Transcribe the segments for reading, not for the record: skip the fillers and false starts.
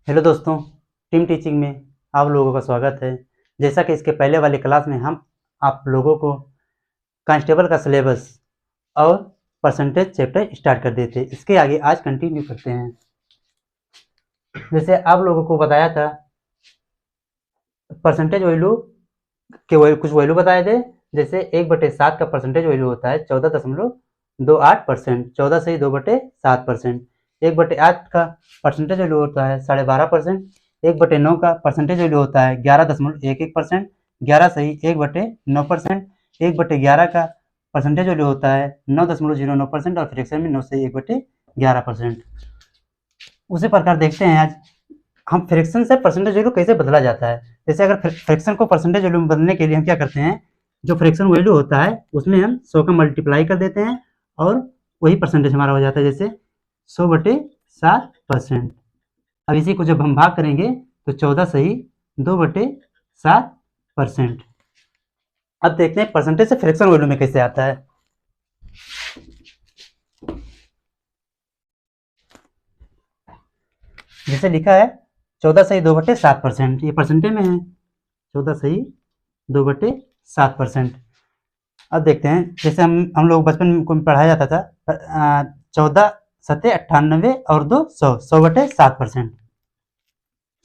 Hello दोस्तों, team teaching में आप लोगों का स्वागत है। जैसा कि इसके पहले वाली क्लास में हम आप लोगों को कांस्टेबल का सिलेबस और परसेंटेज चैप्टर स्टार्ट कर दिए थे। इसके आगे आज कंटिन्यू करते हैं। जैसे आप लोगों को बताया था, परसेंटेज वैल्यू के कुछ वैल्यू बताए थे। जैसे 1/7 का परसेंटेज वैल्यू होता है 14.28%। 14 से ही 2/7%। 1/8 का परसेंटेज वैल्यू होता है 12.5%। 1/9 का परसेंटेज वैल्यू होता है 11.11%। 11 से ही 1/9%। 1/11 का परसेंटेज वैल्यू होता है 9.09% और फ्रैक्शन में 9 से 1/11%। उसी प्रकार देखते हैं आज हम फ्रैक्शन से परसेंटेज वैल्यू कैसे बदला जाता है। जैसे अगर फ्रैक्शन को परसेंटेज वैल्यू में बदलने के लिए हम क्या करते हैं, जो फ्रैक्शन वैल्यू होता है उसमें हम 100 का मल्टीप्लाई कर देते हैं और वही परसेंटेज हमारा हो जाता है। जैसे 100/7%। अब इसी को जब हम भाग करेंगे तो 14 से ही 2/7%। अब देखते हैं परसेंटेज से फ्रैक्शन वैल्यू में कैसे आता है। जैसे लिखा है 14 से ही 2/7%, ये परसेंटेज में है। 14 से ही 2/7%। अब देखते हैं, जैसे हम लोग बचपन को पढ़ाया जाता था 14 सत्ते 98 और 2 100, 100/7%।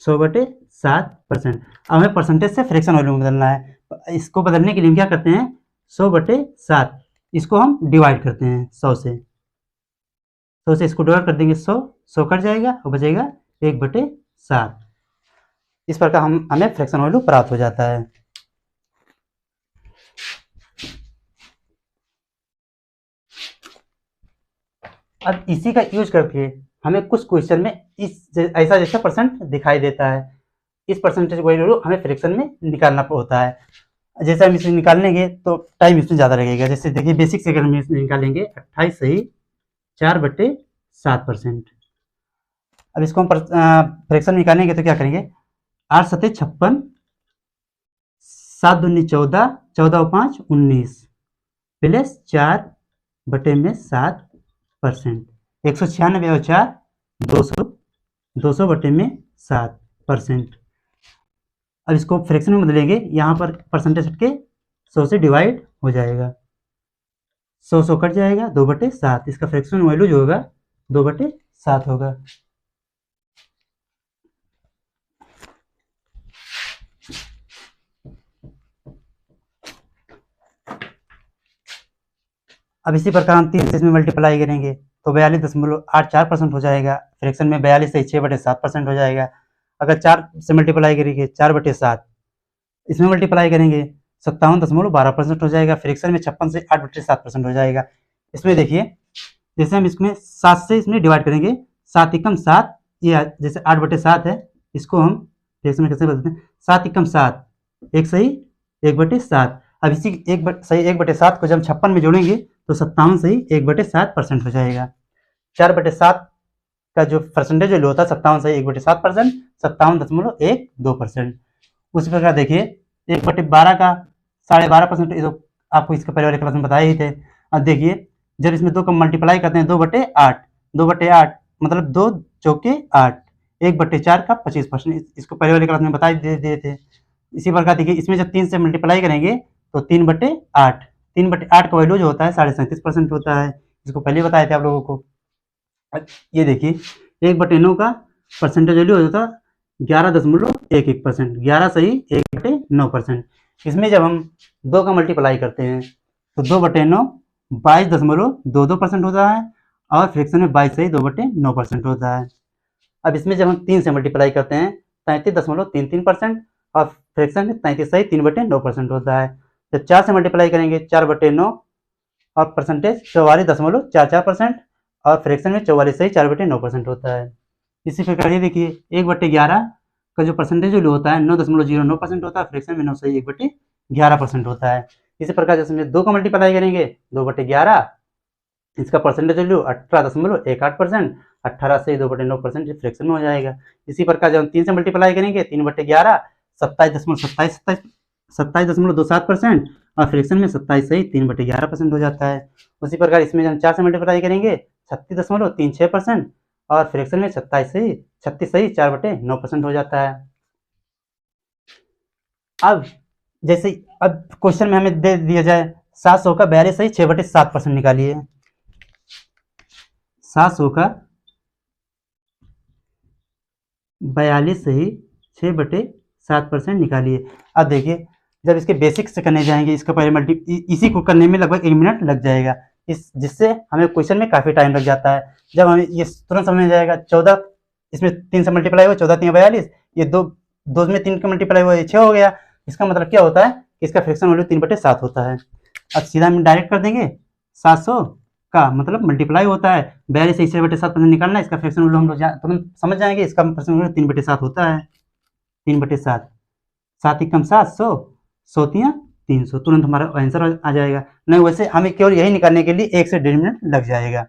100/7%। अब हमें परसेंटेज से फ्रैक्शन वैल्यू में बदलना है। इसको बदलने के लिए हम क्या करते हैं, 100/7 इसको हम डिवाइड करते हैं 100 से। 100 से इसको डिवाइड कर देंगे 100 कट जाएगा और बचेगा 1/7। इस प्रकार हमें फ्रैक्शन वैल्यू प्राप्त हो जाता है। अब इसी का यूज करके हमें कुछ क्वेश्चन में इस ऐसा जैसा परसेंट दिखाई देता है। इस परसेंटेज वैल्यू हमें फ्रैक्शन में निकालना होता है। जैसे हम इसे निकालेंगे तो टाइम इसमें ज़्यादा लगेगा। जैसे देखिए बेसिक से अगर हम इसे निकालेंगे 28 से ही 4/7%। अब इसको हम फ्रैक्शन निकालेंगे तो क्या करेंगे, 8 सत्ते 56, 7 दूनी 14, 14 5 19 प्लस 4/7%। 196 और 4 200, 200/7%। अब इसको फ्रैक्शन में बदलेंगे, यहाँ पर परसेंटेज हटके 100 से डिवाइड हो जाएगा। 100 कट जाएगा 2/7। इसका फ्रैक्शन वैल्यू जो होगा 2/7 होगा। अब इसी प्रकार हम 3 से इसमें मल्टीप्लाई करेंगे तो 42.84% हो जाएगा। फ्रैक्शन में 42 से 6/7% हो जाएगा। अगर 4 से मल्टीप्लाई करेंगे 4/7, इसमें मल्टीप्लाई करेंगे 57.12% हो जाएगा। फ्रैक्शन में 56 से 8/7% हो जाएगा। इसमें देखिए, जैसे हम इसमें 7 से इसमें डिवाइड करेंगे, 7 एकम 7, ये जैसे 8/7 है, इसको हम फ्रैक्शन में कैसे बदलते हैं, 7 एकम 7, 1 सही 1/7। अब इसी 1/7 को जब 56 में जोड़ेंगे तो 57 सही 1/7% हो जाएगा। 4/7 का जो परसेंटेज वैल्यू होता है 57 सही 1/7%, 57.12%। उसी प्रकार देखिए 1/12 का 12.5%, तो आपको इसके पहले वाले क्लास में बताए ही थे। अब देखिए जब इसमें 2 का मल्टीप्लाई करते हैं 2/8, 2/8 मतलब 2 चौके 8, 1/4 का 25%। इसको पहले वाले क्लास में बता दिए थे। इसी प्रकार देखिए इसमें जब 3 से मल्टीप्लाई करेंगे तो 3/8, 3/8 का वैल्यू जो होता है 37.5% होता है। इसको पहले बताए थे आप लोगों को। ये देखिए 1/9 का परसेंटेज वैल्यू होता 11.11%। 11 सही 1/9%। इसमें जब हम 2 का मल्टीप्लाई करते हैं तो 2/9 22.22% होता है और फ्रैक्शन में 22 सही 2/9% होता है। अब इसमें जब हम 3 से मल्टीप्लाई करते हैं 33.33% और फ्रैक्शन में 33 सही 3/9% होता है। जब 4 से मल्टीप्लाई करेंगे 4/9 और परसेंटेज 44.44% और फ्रैक्शन में 44 सही 4/9% होता है। इसी प्रकार ये देखिए 1/11 का जो परसेंटेज वैल्यू होता है 9.09% होता है। फ्रैक्शन में 9 सही 1/11% होता है। इसी प्रकार जैसे 2 का मल्टीप्लाई करेंगे 2/11, इसका परसेंटेज वैल्यू 18.18%, 18 से 2/9% फ्रैक्शन में हो जाएगा। इसी प्रकार जब हम 3 से मल्टीप्लाई करेंगे 3/11, 27.27% और फ्रैक्शन में 27 सही 3/11% हो जाता है। उसी प्रकार इसमें हम 4 से मल्टीप्लाई करेंगे 36.36% और फ्रैक्शन में 36 सही 4/9% हो जाता है। अब जैसे अब क्वेश्चन में हमें दे दिया जाए 700 का 42 सही 6/7% निकालिए। 700 का 42 सही 6/7% निकालिए। अब देखिए जब इसके बेसिक से करने जाएंगे, इसका पहले इसी को करने में लगभग 1 मिनट लग जाएगा, जिससे हमें क्वेश्चन में काफ़ी टाइम लग जाता है। जब हमें ये तुरंत समझ में जाएगा, 14 इसमें 3 से मल्टीप्लाई हुआ, 14 3 42, ये दो में 3 का मल्टीप्लाई हुआ, ये 6 हो गया। इसका मतलब क्या होता है कि इसका फ्रैक्शन वैल्यू 3/7 होता है। अब सीधा हम डायरेक्ट कर देंगे, 700 का मतलब मल्टीप्लाई होता है 42 से 6/7% निकालना, इसका फ्रैक्शन वैल्यू हम लोग तुरंत समझ जाएंगे, इसका फ्रैक्शन वैल्यू 3/7 होता है। 3/7 7 एकम 7, 100 तियां 300, तुरंत हमारा आंसर आ जाएगा। नहीं वैसे हमें केवल यही निकालने के लिए 1 से 1.5 मिनट लग जाएगा।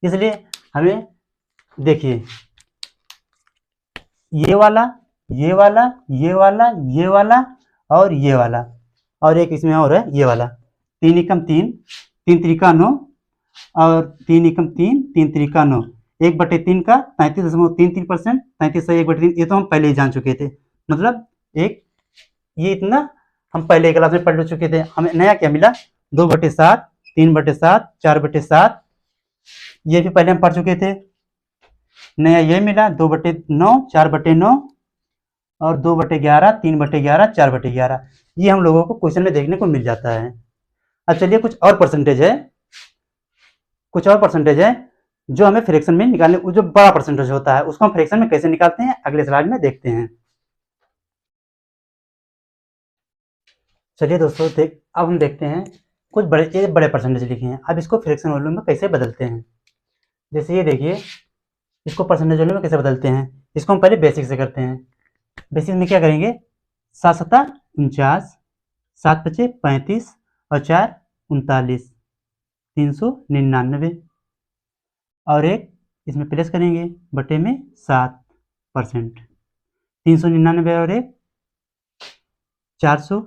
इसलिए हमें देखिए ये वाला, ये वाला, ये वाला, ये वाला और ये वाला, और एक इसमें और है ये वाला। 3 एकम 3, 3 त्रिका 9 और 3 एकम 3, 3 त्रिका 9, 1/3 का 33.33%, 33 सही 1/3, ये तो हम पहले ही जान चुके थे। मतलब एक ये इतना हम पहले क्लास में पढ़ चुके थे। हमें नया क्या मिला, 2/7, 3/7, 4/7, ये भी पहले हम पढ़ चुके थे। नया ये मिला 2/9, 4/9 और 2/11, 3/11, 4/11, ये हम लोगों को क्वेश्चन में देखने को मिल जाता है। अब चलिए कुछ और परसेंटेज है जो हमें फ्रैक्शन में निकालने, जो बड़ा परसेंटेज होता है उसको हम फ्रैक्शन में कैसे निकालते हैं अगले स्लाइड में देखते हैं। चलिए दोस्तों अब हम देखते हैं कुछ बड़े परसेंटेज लिखे हैं। अब इसको फ्रैक्शन वैल्यू में कैसे बदलते हैं। जैसे ये देखिए, इसको परसेंटेज वैल्यू में कैसे बदलते हैं, इसको हम पहले बेसिक से करते हैं। बेसिक में क्या करेंगे, 7 7 49, 7 5 35 और 4 39, 399 और एक इसमें प्लस करेंगे बटे में 7%, 399 और एक 400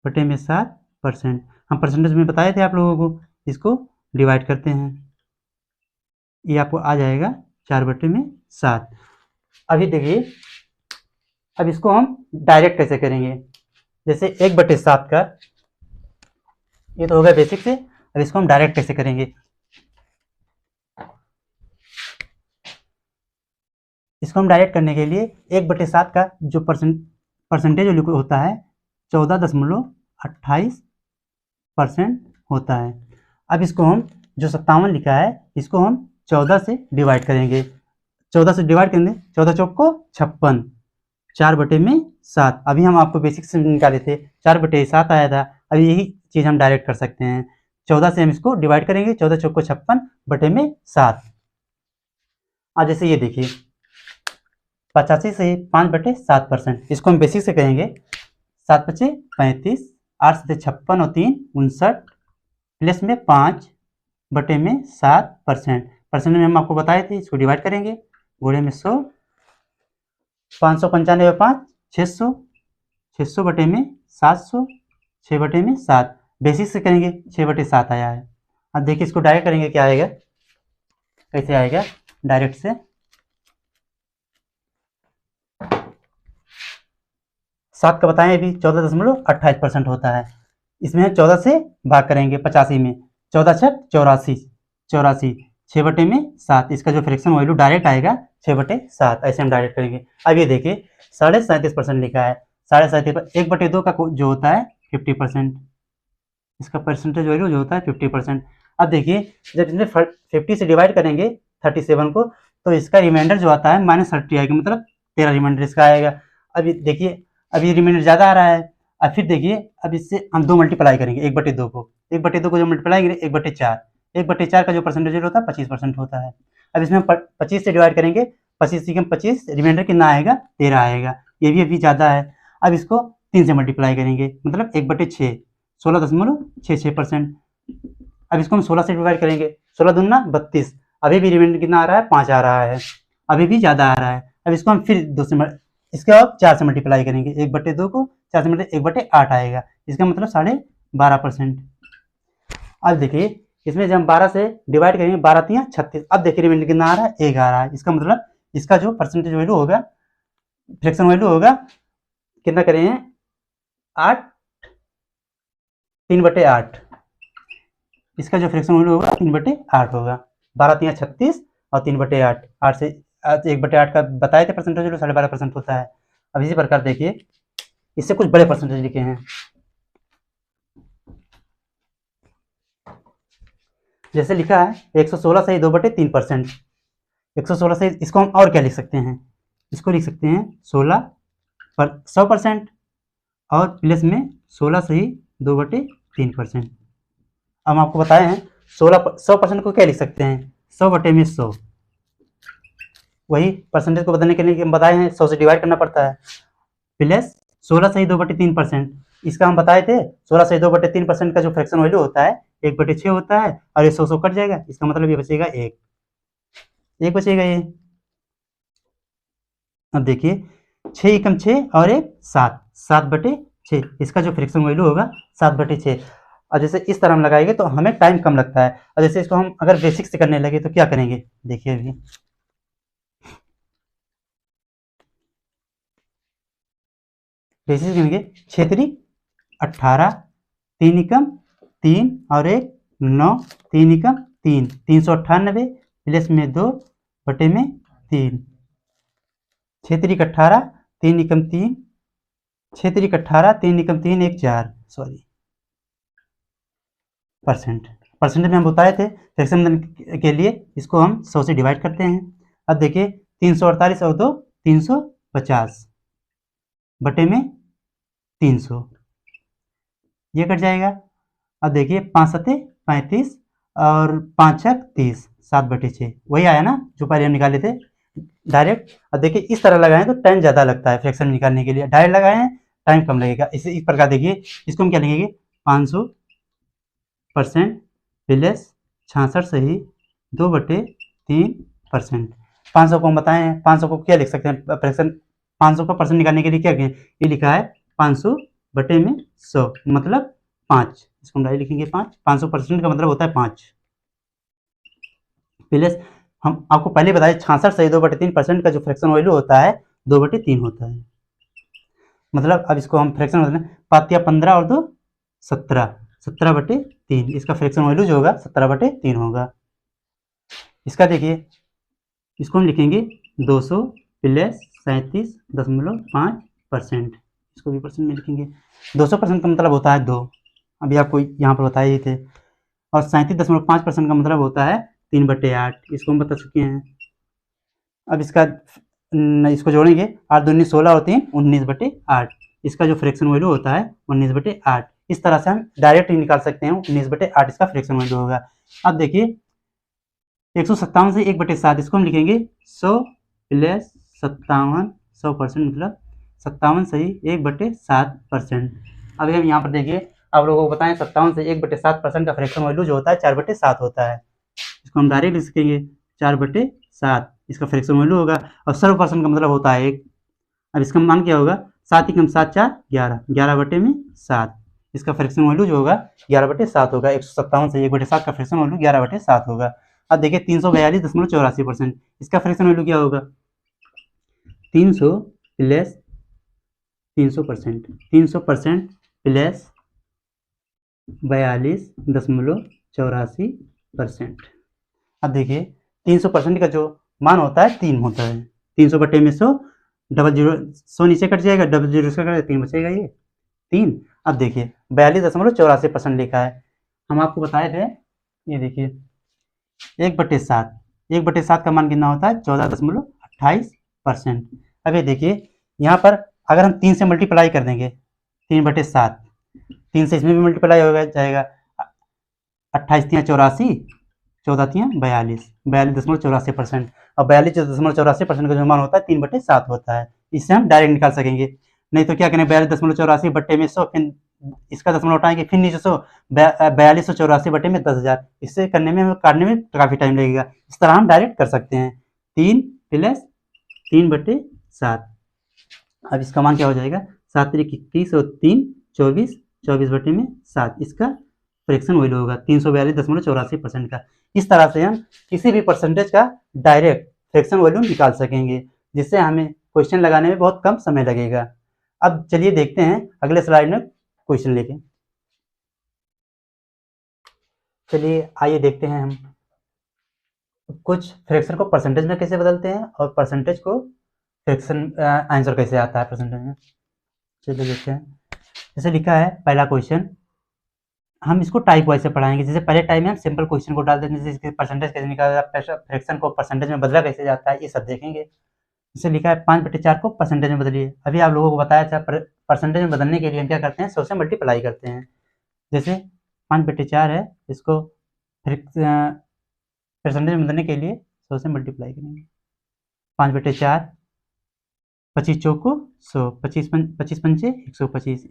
बटे में 7%। हम परसेंटेज में बताए थे आप लोगों को, इसको डिवाइड करते हैं, ये आपको आ जाएगा 4/7। अभी देखिए, अब इसको हम डायरेक्ट कैसे करेंगे। जैसे 1/7 का, ये तो हो गया बेसिक से। अब इसको हम डायरेक्ट कैसे करेंगे, इसको हम डायरेक्ट करने के लिए 1/7 का जो परसेंटेज होता है 14.28% होता है। अब इसको हम जो 57 लिखा है इसको हम 14 से डिवाइड करेंगे। 14 से डिवाइड करेंगे, 14 चौक को 56, 4/7। अभी हम आपको बेसिक से निकाले थे 4/7 आया था। अभी यही चीज़ हम डायरेक्ट कर सकते हैं। 14 से हम इसको डिवाइड करेंगे, 14 चौक को 56/7। आज जैसे ये देखिए 85 से 5/7%, इसको हम बेसिक से कहेंगे 7 5 35, 8 7 56 और 3 59 प्लस में 5/7%। परसेंट में हम आपको बताए थे, इसको डिवाइड करेंगे, गोड़े में 100, 595 5 600, 600/700, 6/7। बेसिक से करेंगे 6/7 आया है। अब देखिए इसको डायरेक्ट करेंगे, क्या आएगा, कैसे आएगा डायरेक्ट से। 7 का बताएं अभी 14.28% होता है। इसमें 14 से भाग करेंगे 85 में, 14 छक 84, 6/7। इसका जो फ्रैक्शन वैल्यू डायरेक्ट आएगा 6/7। ऐसे हम डायरेक्ट करेंगे। अब ये देखिए 37.5% लिखा है। 37.5 1/2 का जो होता है 50%, इसका परसेंटेज वैल्यू जो होता है 50%। अब देखिए जब इसमें 50 से डिवाइड करेंगे 37 को, तो इसका रिमाइंडर जो आता है -30 आएगा, मतलब 13 रिमाइंडर इसका आएगा। अभी देखिए अभी रिमाइंडर ज़्यादा आ रहा है। अब फिर देखिए अब इससे हम 2 मल्टीप्लाई करेंगे 1/2 को, 1/2 को जो मल्टीप्लाई करेंगे 1/4, 1/4 का जो परसेंटेज होता है 25% होता है। अब इसमें 25 से डिवाइड करेंगे, 25 से 25 रिमाइंडर कितना आएगा 13 आएगा, ये भी अभी ज़्यादा है। अब इसको 3 से मल्टीप्लाई करेंगे, मतलब 1/6, 16.66%। अब इसको हम 16 से डिवाइड करेंगे, 16 दूना 32, अभी भी रिमाइंडर कितना आ रहा है 5 आ रहा है, अभी भी ज़्यादा आ रहा है। अब इसको हम फिर 2 से इसके अब 4 से मल्टीप्लाई करेंगे, 1/2 को 4 से मल्टीप्लाई 1/8 आएगा, इसका मतलब 12.5%। अब देखिए इसमें जब हम 12 से डिवाइड करेंगे 12 तियां 36। अब देखिए रिमाइंडर कितना आ रहा है 1 आ रहा है। इसका मतलब इसका जो परसेंटेज वैल्यू होगा, फ्रैक्शन वैल्यू होगा कितना करेंगे 8 3/8। इसका जो फ्रैक्शन वैल्यू होगा 3/8 होगा। 12 तियां 36 और 3/8। 8 से 1/8 का बताए थे परसेंटेज वैल्यू 12.5% होता है। अब इसी प्रकार देखिए इससे कुछ बड़े परसेंटेज लिखे हैं, जैसे लिखा है 116 सही 2/3%। 116 सही, इसको हम और क्या लिख सकते हैं, इसको लिख सकते हैं 16 पर 100% और प्लस में 16 सही 2/3%। हम आपको बताए हैं 100% को क्या लिख सकते हैं 100/100। वही परसेंटेज को बताने के लिए हम बताए हैं 100 से डिवाइड करना पड़ता है, प्लस 16 सही 2/3%। इसका हम बताए थे 16 सही 2/3% का जो फ्रैक्शन वैल्यू होता है 1/6 होता है, और ये 100 कट जाएगा। इसका मतलब ये बचेगा 1 बचेगा ये। अब देखिए 6 एकम 6 और 1 7, 7/6। इसका जो फ्रैक्शन वैल्यू होगा 7/6। और जैसे इस तरह हम लगाएंगे तो हमें टाइम कम लगता है। और जैसे इसको हम अगर बेसिक से करने लगे तो क्या करेंगे, देखिए अभी बेसिक करेंगे 6 3 18, 3 एकम 3 और 1 9, 3 एकम 3 398 प्लस में 2/3। 6 3 18, 3 एकम 3, 6 3 18, 3 एकम 3 1 4, सॉरी परसेंट में हम बताए थे फ्रैक्शन के लिए इसको हम 100 से डिवाइड करते हैं। अब देखिए 348 और 2 350 बटे में 300, ये कट जाएगा। अब देखिए 5 7 35 और 5 6 30, 7/6 वही आया ना जो पहले हम निकाले थे डायरेक्ट। अब देखिए इस तरह लगाएं तो टाइम ज़्यादा लगता है फ्रैक्शन निकालने के लिए, डायरेक्ट लगाए हैं टाइम कम लगेगा। इस प्रकार देखिए इसको हम क्या लिखेंगे 500% प्लस 66 सही 2/3%। 500 को हम बताए हैं, 500 को क्या लिख सकते हैं फ्रैक्शन, 500 का परसेंट निकालने के लिए क्या किए, ये लिखा है 500/100 मतलब 5। इसको हम डायरेक्ट लिखेंगे 5। 500% का मतलब होता है 5 प्लस हम आपको पहले बताए 66 सही 2/3% का जो फ्रैक्शन वैल्यू होता है 2/3 होता है। मतलब अब इसको हम फ्रैक्शन मतलब 5 या 15 और 2 17, 17/3। इसका फ्रैक्शन वैल्यू जो होगा 17/3 होगा। इसका देखिए इसको हम लिखेंगे 200 प्लस 37.5%। इसको भी परसेंट में लिखेंगे। 200% का मतलब होता है 2, अभी आपको यहाँ पर बताए ही थे। और 37.5% का मतलब होता है 3/8, इसको हम बता चुके हैं। अब इसको जोड़ेंगे 8 2 19 16 और 3 19/8। इसका जो फ्रैक्शन वैल्यू होता है 19/8। इस तरह से हम डायरेक्ट ही निकाल सकते हैं 19/8 इसका फ्रैक्शन वैल्यू होगा। अब देखिए 157 से 1/7, इसको हम लिखेंगे 100 प्लस 57, 100% मतलब 57 सही 1/7%। अभी हम यहाँ पर देखिए आप लोगों को बताएं 57 से 1/7% का फ्रैक्शन वैल्यू जो होता है 4/7 होता है। इसको हम डायरेक्ट लिख सकेंगे 4/7 इसका फ्रैक्शन वैल्यू होगा। और 100% का मतलब होता है 1। अब इसका मान क्या होगा 7 एकम 7 4 11, 11/7। इसका फ्रैक्शन वैल्यू जो होगा 11/7 होगा। 157 से 1/7 का फ्रैक्शन वैल्यू 11/7 होगा। अब देखिए 342.84%, इसका फ्रैक्शन वैल्यू क्या होगा 300 प्लस 300%, 300% प्लस 42.84%। अब देखिए 300% का जो मान होता है 3 होता है। 300/100 100 नीचे कट जाएगा, 00 से कट 3 बचेगा ये 3। अब देखिए 42.84% लिखा है। हम आपको बताए थे ये देखिए 1/7, 1/7 का मान कितना होता है 14.28%। अब ये देखिए यहाँ पर अगर हम 3 से मल्टीप्लाई कर देंगे 3/7, 3 से इसमें भी मल्टीप्लाई हो जाएगा 28 तियां 84, 14 तियां 42, 42.84%। और 42.84% का जो मान होता है 3/7 होता है। इससे हम डायरेक्ट निकाल सकेंगे। नहीं तो क्या करें 42.84/100, फिर इसका दशमलव उठाएंगे फिर नीचे 100, 4284/10,000। इससे करने में काटने में काफ़ी टाइम लगेगा। इस तरह हम डायरेक्ट कर सकते हैं 3 प्लस 3/7। अब इसका मान क्या हो जाएगा 7 3 21 और 3 24, 24/7 इसका फ्रैक्शन वैल्यू होगा 342.84% का। इस तरह से हम किसी भी परसेंटेज का डायरेक्ट फ्रैक्शन वैल्यू निकाल सकेंगे, जिससे हमें क्वेश्चन लगाने में बहुत कम समय लगेगा। अब चलिए देखते हैं अगले स्लाइड में क्वेश्चन लेके। चलिए आइए देखते हैं हम कुछ फ्रैक्शन को परसेंटेज में कैसे बदलते हैं और परसेंटेज को फ्रैक्शन आंसर कैसे आता है परसेंटेज में। चलिए देखते हैं। जैसे लिखा है पहला क्वेश्चन, हम इसको टाइप वाइज से पढ़ाएंगे। जैसे पहले टाइप में हम सिंपल क्वेश्चन को डाल देंगे, जैसे इसके परसेंटेज कैसे निकाला जाता है, फ्रैक्शन को परसेंटेज में बदला कैसे जाता है, ये सब देखेंगे। जैसे लिखा है 5/4 को परसेंटेज में बदलिए। अभी आप लोगों को बताया था परसेंटेज में बदलने के लिए हम क्या करते हैं, 100 से मल्टीप्लाई करते हैं। जैसे 5/4 है, इसको परसेंटेज में बदलने के लिए 100 से मल्टीप्लाई करेंगे। 5/4, 25 चौको 100, 25 पंचे 125,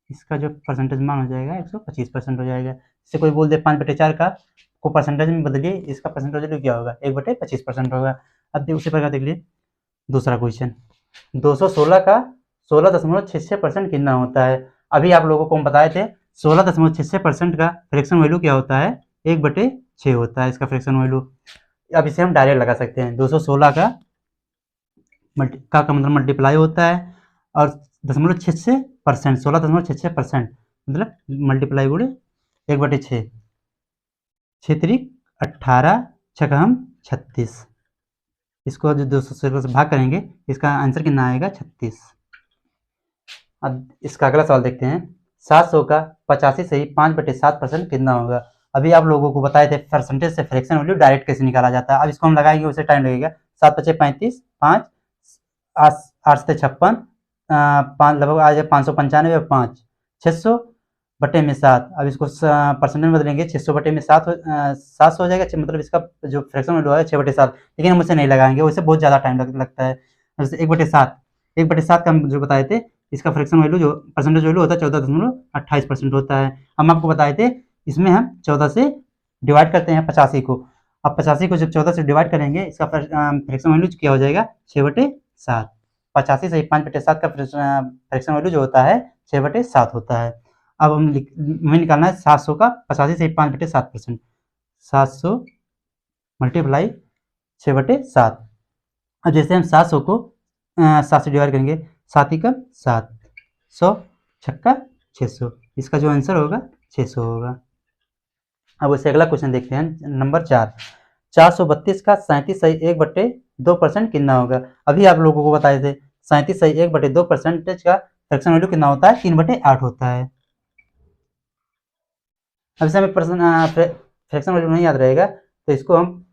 इसका जो परसेंटेज मान हो जाएगा 125% हो जाएगा। जैसे कोई बोल दे 5/4 का को परसेंटेज में बदलिए, इसका परसेंटेज क्या होगा, 1/25% होगा। अब उसी प्रकार देख लिए दूसरा क्वेश्चन, 216 का 16.66% कितना होता है। अभी आप लोगों को हम बताए थे 16.66% का फ्रैक्शन वैल्यू क्या होता है, 1/6 होता है इसका फ्रैक्शन वैल्यू। अब इसे हम डायरेक्ट लगा सकते हैं, 216 का मतलब मल्टीप्लाई होता है और 0.66%, 16.66% मतलब मल्टीप्लाई गुणे 1/6, 6 त्रिक 18, 6 हम 36, इसको जो 216 से भाग करेंगे इसका आंसर कितना आएगा 36। अब इसका अगला सवाल देखते हैं, 700 का 85 से ही 5/7% कितना होगा। अभी आप लोगों को बताए थे परसेंटेज से फ्रैक्शन वैल्यू डायरेक्ट कैसे निकाला जाता है। अब इसको हम लगाएंगे, उसे टाइम लगेगा। 7×5 = 35, 5 8 से 56, 5 लगभग आ जाए 595, 5 600/7। अब इसको परसेंटेज में बदलेंगे, 600/7 700 हो जाएगा, मतलब इसका जो फ्रैक्शन वैल्यू है 6/7। लेकिन हम उसे नहीं लगाएंगे, उससे बहुत ज़्यादा टाइम लगता है। जैसे 1/7 का हम जो बताए थे, इसका फ्रैक्शन वैल्यू जो परसेंटेज वैल्यू होता है 14.28% होता है। हम आपको बताए थे इसमें हम 14 से डिवाइड करते हैं 85 को। अब 85 को जब 14 से डिवाइड करेंगे, इसका फ्रैक्शन वैल्यू क्या हो जाएगा 6/7। 85 से 5/7 का फ्रैक्शन वैल्यू जो होता है 6/7 होता है। अब हमें निकालना है 700 का 85 से 5/7%, 700 मल्टीप्लाई 6/7। अब जैसे हम 700 को 7 से डिवाइड करेंगे, 7 × 7, 100 छक्का 600, इसका जो आंसर होगा 600 होगा। अब उससे अगला क्वेश्चन देखते हैं, नंबर 4, 432 का 37 सही 1/2% कितना होगा। अभी आप लोगों को बताए थे 37 सही 1/2% का फ्रैक्शन वैल्यू कितना होता है, 3/8 होता है। अब इसे हमें फ्रैक्शन वैल्यू नहीं याद रहेगा, तो इसको हम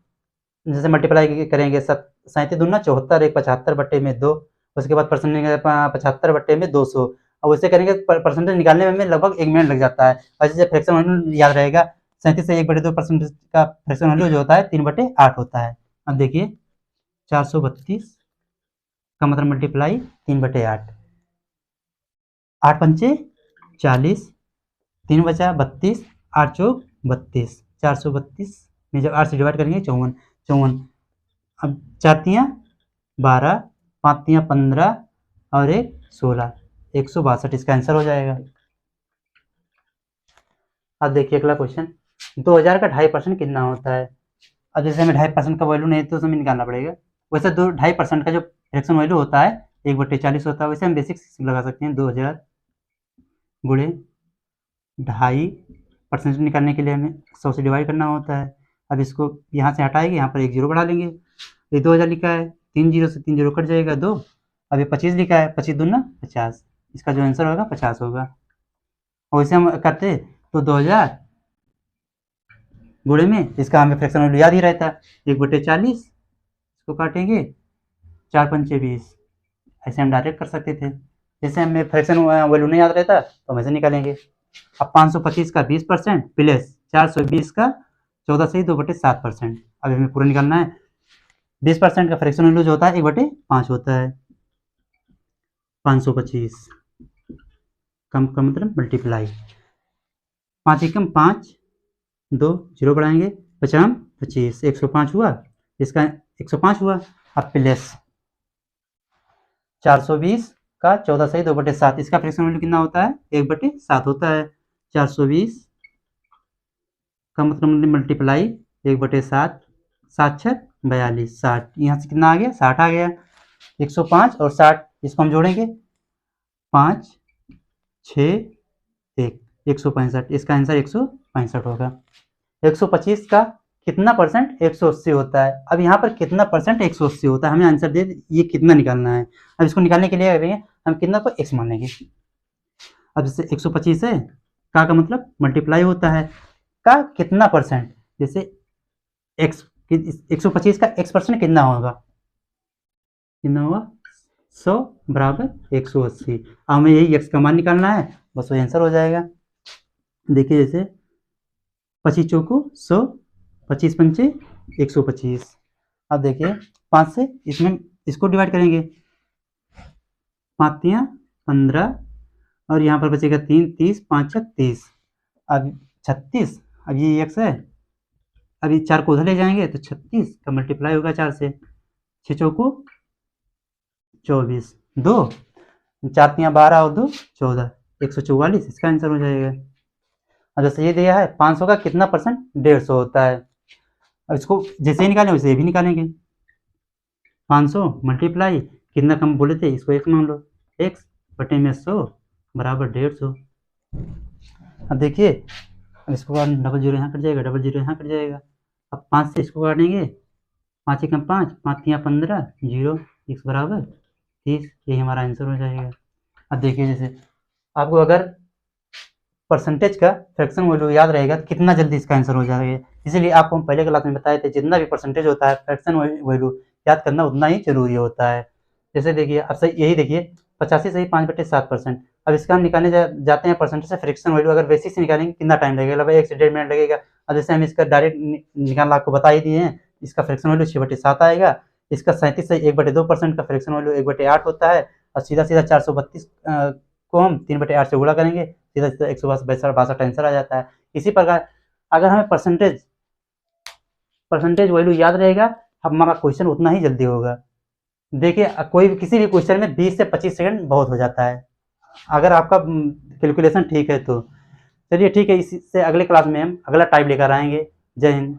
जैसे मल्टीप्लाई करेंगे, 37 दूना 74, 1 75/2, उसके बाद परसेंटेज 75/200। अब वैसे करेंगे परसेंटेज निकालने में लगभग 1 मिनट लग जाता है। और जैसे फ्रैक्शन वैल्यू याद रहेगा, 37 से 1/2% का फ्रैक्शन वैल्यू जो होता है 3/8 होता है। अब देखिए 432 का मतलब मल्टीप्लाई 3/8, 8 पंचे 40, 3 बचा 32, 8 चौक 32, 432 में जब 8 से डिवाइड करेंगे 54। अब 4 तियाँ 12, 5 तियाँ 15 और 1 16, 162 इसका आंसर हो जाएगा। अब देखिए अगला क्वेश्चन, 2000 का 2.5% कितना होता है। अब जैसे हमें 2.5% का वैल्यू नहीं है तो हमें निकालना पड़ेगा। वैसे 2.5% का जो फ्रैक्शन वैल्यू होता है 1/40 होता है। वैसे हम बेसिक लगा सकते हैं, 2000 गुणे 2.5% निकालने के लिए हमें 100 से डिवाइड करना होता है। अब इसको यहाँ से हटाएंगे, यहाँ पर 1 जीरो बढ़ा लेंगे। ये 2000 लिखा है, 3 जीरो से 3 जीरो कट जाएगा 2। अब ये 25 लिखा है, 25 दूना 50, इसका जो आंसर होगा 50 होगा। और वैसे हम करते तो 2000 गुणे में इसका हमें फ्रैक्शन वैल्यू याद ही रहता है 1/40, इसको काटेंगे 4 पंचे 20, ऐसे हम डायरेक्ट कर सकते थे। जैसे हमें फ्रैक्शन वैल्यू नहीं याद रहता तो हम ऐसे निकालेंगे। अब 525 का 20% प्लस 420 का 14 से 2/7%। अब हमें पूरा निकालना है। 20% का फ्रैक्शन वैल्यू जो होता है 1/5 होता है। 525 कम का मतलब मल्टीप्लाई, 5 एकम 5, 2 जीरो बढ़ाएंगे, 5 25, 105 हुआ, इसका 105 हुआ। अब प्लस 420 का 14 से 2/7, इसका फ्रैक्शन वैल्यू कितना होता है 1/7 होता है। 420 का मतलब मल्टीप्लाई 1/7, 7 छः 42, 60, यहाँ से कितना आ गया 60 आ गया। 105 और 60 इसको हम जोड़ेंगे 5 6 1 165, इसका आंसर 165 होगा। 125 का कितना परसेंट 180 होता है। अब यहाँ पर कितना परसेंट 180 होता है, हमें आंसर दे ये कितना निकालना है। अब इसको निकालने के लिए क्या करेंगे, हम कितना को x मान लेंगे। अब जैसे 125 है का मतलब मल्टीप्लाई होता है का कितना परसेंट, जैसे x 125 का x% कितना होगा, 100 बराबर 180। अब हमें यही x का मान निकालना है, बस वो आंसर हो जाएगा। देखिए जैसे 25 चौको 100, 25 पंचे 125। अब देखिए 5 से इसमें इसको डिवाइड करेंगे, 5 तियाँ 15 और यहाँ पर बचेगा 3, 30, 5 छक 30, अब 36। अब ये x है, अब ये 4 को उधर ले जाएंगे तो 36 का मल्टीप्लाई होगा 4 से, 6 चौको 24, 2 4 तियाँ 12 और 2 14, 144 इसका आंसर हो जाएगा। अब जैसे ये दिया है 500 का कितना परसेंट 150 होता है। अब इसको जैसे ही निकालें वैसे ये भी निकालेंगे। 500 मल्टीप्लाई कितना कम बोले थे, इसको x मान लो, x बटे में 100 बराबर 150। अब देखिए अब इसको डबल जीरो यहाँ कट जाएगा, डबल जीरो यहाँ कट जाएगा। अब 5 से इसको काटेंगे, 5 एकम 5, 5 तियाँ 15, 0 x बराबर 30, यही हमारा आंसर हो जाएगा। अब देखिए जैसे आपको अगर परसेंटेज का फ्रैक्शन वैल्यू याद रहेगा तो कितना जल्दी इसका आंसर हो जाएगा। इसीलिए आपको हम पहले क्लास में बताए थे जितना भी परसेंटेज होता है फ्रैक्शन वैल्यू याद करना उतना ही जरूरी होता है। जैसे देखिए अब सही यही देखिए 85 सही 5/7%। अब इसका हम निकालने जाते हैं परसेंटेज से फ्रैक्शन वैल्यू, अगर बेसिक से निकालेंगे कितना टाइम लगेगा, लगभग 1 से 1.5 मिनट लगेगा। अब जैसे हम इसका डायरेक्ट निकालना आपको बता ही दिए हैं, इसका फ्रैक्शन वैल्यू 6/7 आएगा। इसका 37 से 1/2% का फ्रैक्शन वैल्यू 1/8 होता है। और सीधा सीधा 432 को हम 3/8 से गुणा करेंगे, सीधा सीधा 162 आंसर आ जाता है। इसी प्रकार अगर हमें परसेंटेज वैल्यू याद रहेगा हमारा क्वेश्चन उतना ही जल्दी होगा। देखिए कोई भी किसी भी क्वेश्चन में 20 से 25 सेकंड बहुत हो जाता है अगर आपका कैलकुलेशन ठीक है तो। चलिए ठीक है, इससे अगले क्लास में हम अगला टाइप लेकर आएंगे। जय हिंद।